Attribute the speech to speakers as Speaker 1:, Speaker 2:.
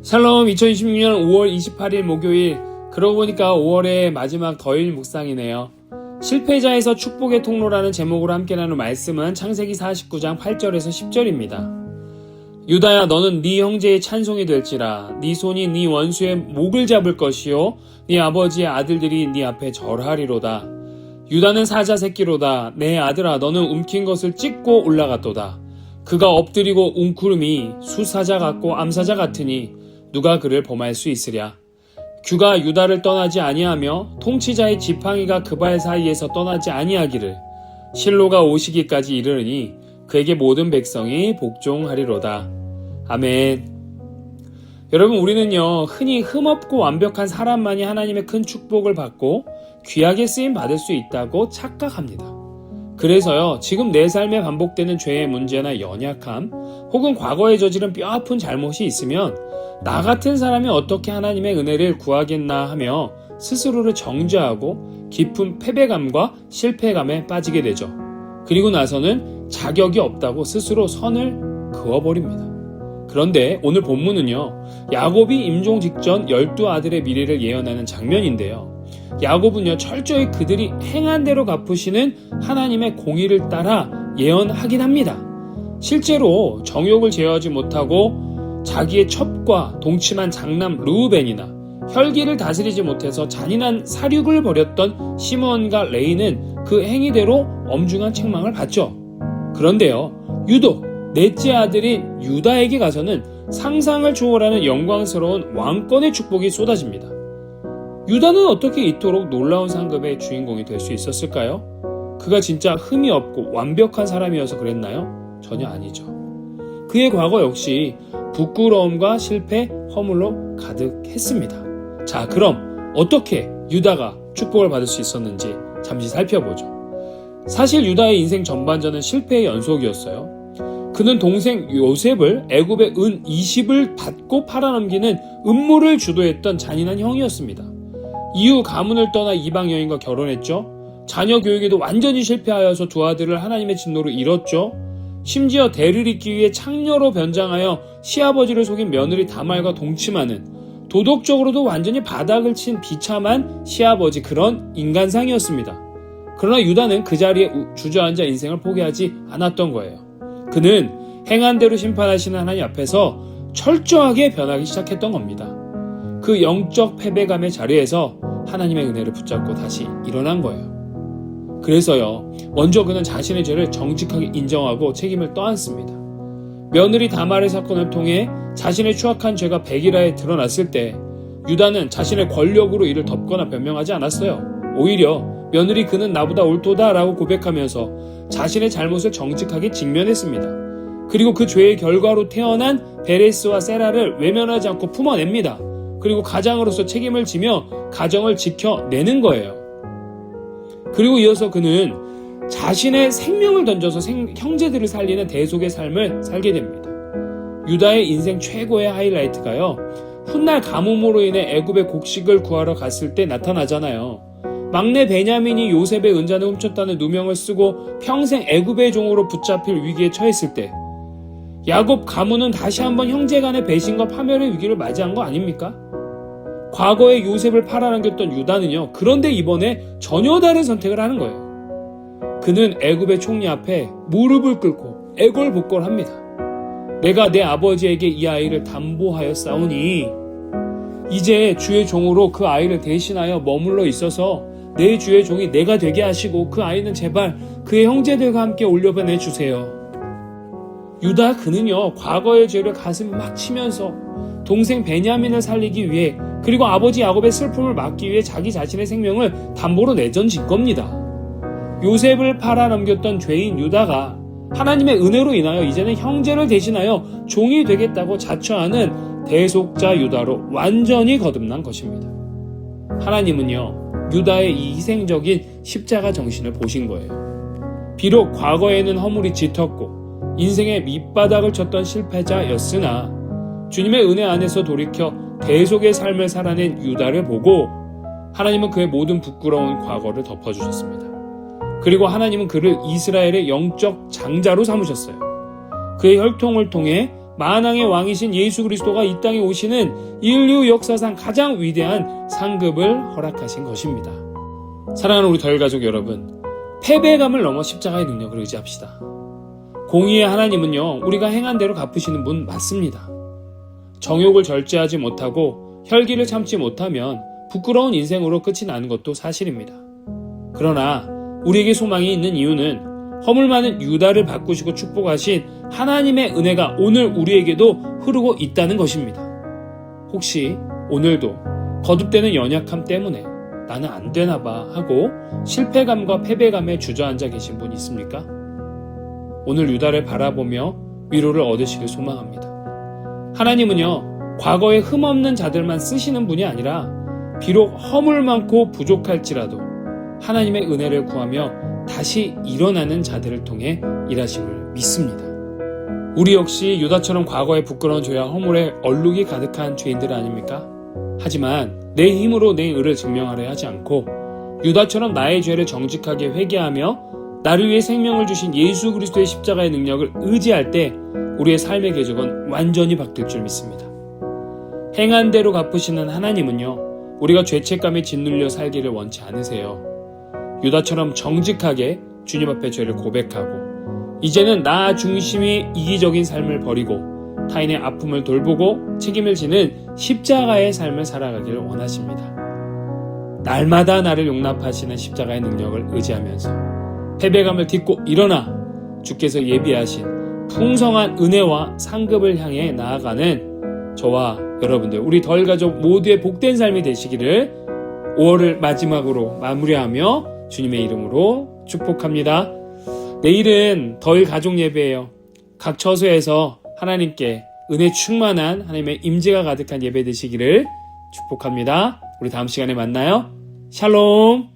Speaker 1: 샬롬. 2026년 5월 28일 목요일. 그러고 보니까 5월의 마지막 더일 묵상이네요. 실패자에서 축복의 통로라는 제목으로 함께 나눌 말씀은 창세기 49장 8절에서 10절입니다. 유다야, 너는 네 형제의 찬송이 될지라. 네 손이 네 원수의 목을 잡을 것이요 네 아버지의 아들들이 네 앞에 절하리로다. 유다는 사자 새끼로다. 내 아들아, 너는 움킨 것을 찢고 올라갔도다. 그가 엎드리고 웅크름이 수사자 같고 암사자 같으니 누가 그를 범할 수 있으랴. 규가 유다를 떠나지 아니하며 통치자의 지팡이가 그 발 사이에서 떠나지 아니하기를 실로가 오시기까지 이르르니 그에게 모든 백성이 복종하리로다. 아멘. 여러분, 우리는요, 흔히 흠없고 완벽한 사람만이 하나님의 큰 축복을 받고 귀하게 쓰임 받을 수 있다고 착각합니다. 그래서요, 지금 내 삶에 반복되는 죄의 문제나 연약함, 혹은 과거에 저지른 뼈아픈 잘못이 있으면 나 같은 사람이 어떻게 하나님의 은혜를 구하겠나 하며 스스로를 정죄하고 깊은 패배감과 실패감에 빠지게 되죠. 그리고 나서는 자격이 없다고 스스로 선을 그어버립니다. 그런데 오늘 본문은요, 야곱이 임종 직전 12아들의 미래를 예언하는 장면인데요. 야곱은요, 철저히 그들이 행한 대로 갚으시는 하나님의 공의를 따라 예언하긴 합니다. 실제로 정욕을 제어하지 못하고 자기의 첩과 동침한 장남 르우벤이나 혈기를 다스리지 못해서 잔인한 살육을 벌였던 시므온과 레이는 그 행위대로 엄중한 책망을 받죠. 그런데요, 유독 넷째 아들인 유다에게 가서는 상상을 초월하는 영광스러운 왕권의 축복이 쏟아집니다. 유다는 어떻게 이토록 놀라운 상급의 주인공이 될 수 있었을까요? 그가 진짜 흠이 없고 완벽한 사람이어서 그랬나요? 전혀 아니죠. 그의 과거 역시 부끄러움과 실패, 허물로 가득했습니다. 자, 그럼 어떻게 유다가 축복을 받을 수 있었는지 잠시 살펴보죠. 사실 유다의 인생 전반전은 실패의 연속이었어요. 그는 동생 요셉을 애굽의 은 20을 받고 팔아넘기는 음모를 주도했던 잔인한 형이었습니다. 이후 가문을 떠나 이방 여인과 결혼했죠. 자녀 교육에도 완전히 실패하여서 두 아들을 하나님의 진노로 잃었죠. 심지어 대를 잇기 위해 창녀로 변장하여 시아버지를 속인 며느리 다말과 동침하는, 도덕적으로도 완전히 바닥을 친 비참한 시아버지, 그런 인간상이었습니다. 그러나 유다는 그 자리에 주저앉아 인생을 포기하지 않았던 거예요. 그는 행한 대로 심판하시는 하나님 앞에서 철저하게 변하기 시작했던 겁니다. 그 영적 패배감의 자리에서 하나님의 은혜를 붙잡고 다시 일어난 거예요. 그래서요, 먼저 그는 자신의 죄를 정직하게 인정하고 책임을 떠안습니다. 며느리 다말의 사건을 통해 자신의 추악한 죄가 백일하에 드러났을 때 유다는 자신의 권력으로 이를 덮거나 변명하지 않았어요. 오히려 며느리 그는 나보다 옳도다 라고 고백하면서 자신의 잘못을 정직하게 직면했습니다. 그리고 그 죄의 결과로 태어난 베레스와 세라를 외면하지 않고 품어냅니다. 그리고 가장으로서 책임을 지며 가정을 지켜내는 거예요. 그리고 이어서 그는 자신의 생명을 던져서 형제들을 살리는 대속의 삶을 살게 됩니다. 유다의 인생 최고의 하이라이트가요, 훗날 가뭄으로 인해 애굽의 곡식을 구하러 갔을 때 나타나잖아요. 막내 베냐민이 요셉의 은잔을 훔쳤다는 누명을 쓰고 평생 애굽의 종으로 붙잡힐 위기에 처했을 때 야곱 가문은 다시 한번 형제간의 배신과 파멸의 위기를 맞이한 거 아닙니까? 과거에 요셉을 팔아넘겼던 유다는요, 그런데 이번에 전혀 다른 선택을 하는 거예요. 그는 애굽의 총리 앞에 무릎을 꿇고 애걸복걸합니다. 내가 내 아버지에게 이 아이를 담보하여 싸우니 이제 주의 종으로 그 아이를 대신하여 머물러 있어서 내 주의 종이 내가 되게 하시고 그 아이는 제발 그의 형제들과 함께 올려보내 주세요. 유다 그는요, 과거의 죄를 가슴 막 치면서 동생 베냐민을 살리기 위해, 그리고 아버지 야곱의 슬픔을 막기 위해 자기 자신의 생명을 담보로 내던진 겁니다. 요셉을 팔아넘겼던 죄인 유다가 하나님의 은혜로 인하여 이제는 형제를 대신하여 종이 되겠다고 자처하는 대속자 유다로 완전히 거듭난 것입니다. 하나님은요, 유다의 이 희생적인 십자가 정신을 보신 거예요. 비록 과거에는 허물이 짙었고 인생의 밑바닥을 쳤던 실패자였으나 주님의 은혜 안에서 돌이켜 대속의 삶을 살아낸 유다를 보고 하나님은 그의 모든 부끄러운 과거를 덮어주셨습니다. 그리고 하나님은 그를 이스라엘의 영적 장자로 삼으셨어요. 그의 혈통을 통해 만왕의 왕이신 예수 그리스도가 이 땅에 오시는 인류 역사상 가장 위대한 상급을 허락하신 것입니다. 사랑하는 우리 덜가족 여러분, 패배감을 넘어 십자가의 능력을 의지합시다. 공의의 하나님은요, 우리가 행한 대로 갚으시는 분 맞습니다. 정욕을 절제하지 못하고 혈기를 참지 못하면 부끄러운 인생으로 끝이 나는 것도 사실입니다. 그러나 우리에게 소망이 있는 이유는 허물 많은 유다를 바꾸시고 축복하신 하나님의 은혜가 오늘 우리에게도 흐르고 있다는 것입니다. 혹시 오늘도 거듭되는 연약함 때문에 나는 안 되나 봐 하고 실패감과 패배감에 주저앉아 계신 분 있습니까? 오늘 유다를 바라보며 위로를 얻으시길 소망합니다. 하나님은요, 과거에 흠없는 자들만 쓰시는 분이 아니라 비록 허물 많고 부족할지라도 하나님의 은혜를 구하며 다시 일어나는 자들을 통해 일하심을 믿습니다. 우리 역시 유다처럼 과거의 부끄러운 죄와 허물에 얼룩이 가득한 죄인들 아닙니까? 하지만 내 힘으로 내 의를 증명하려 하지 않고 유다처럼 나의 죄를 정직하게 회개하며 나를 위해 생명을 주신 예수 그리스도의 십자가의 능력을 의지할 때 우리의 삶의 궤적은 완전히 바뀔 줄 믿습니다. 행한 대로 갚으시는 하나님은요, 우리가 죄책감에 짓눌려 살기를 원치 않으세요. 유다처럼 정직하게 주님 앞에 죄를 고백하고 이제는 나 중심이 이기적인 삶을 버리고 타인의 아픔을 돌보고 책임을 지는 십자가의 삶을 살아가기를 원하십니다. 날마다 나를 용납하시는 십자가의 능력을 의지하면서 패배감을 딛고 일어나 주께서 예비하신 풍성한 은혜와 상급을 향해 나아가는 저와 여러분들, 우리 덜가족 모두의 복된 삶이 되시기를 5월을 마지막으로 마무리하며 주님의 이름으로 축복합니다. 내일은 덜가족 예배예요. 각 처소에서 하나님께 은혜 충만한 하나님의 임재가 가득한 예배 되시기를 축복합니다. 우리 다음 시간에 만나요. 샬롬.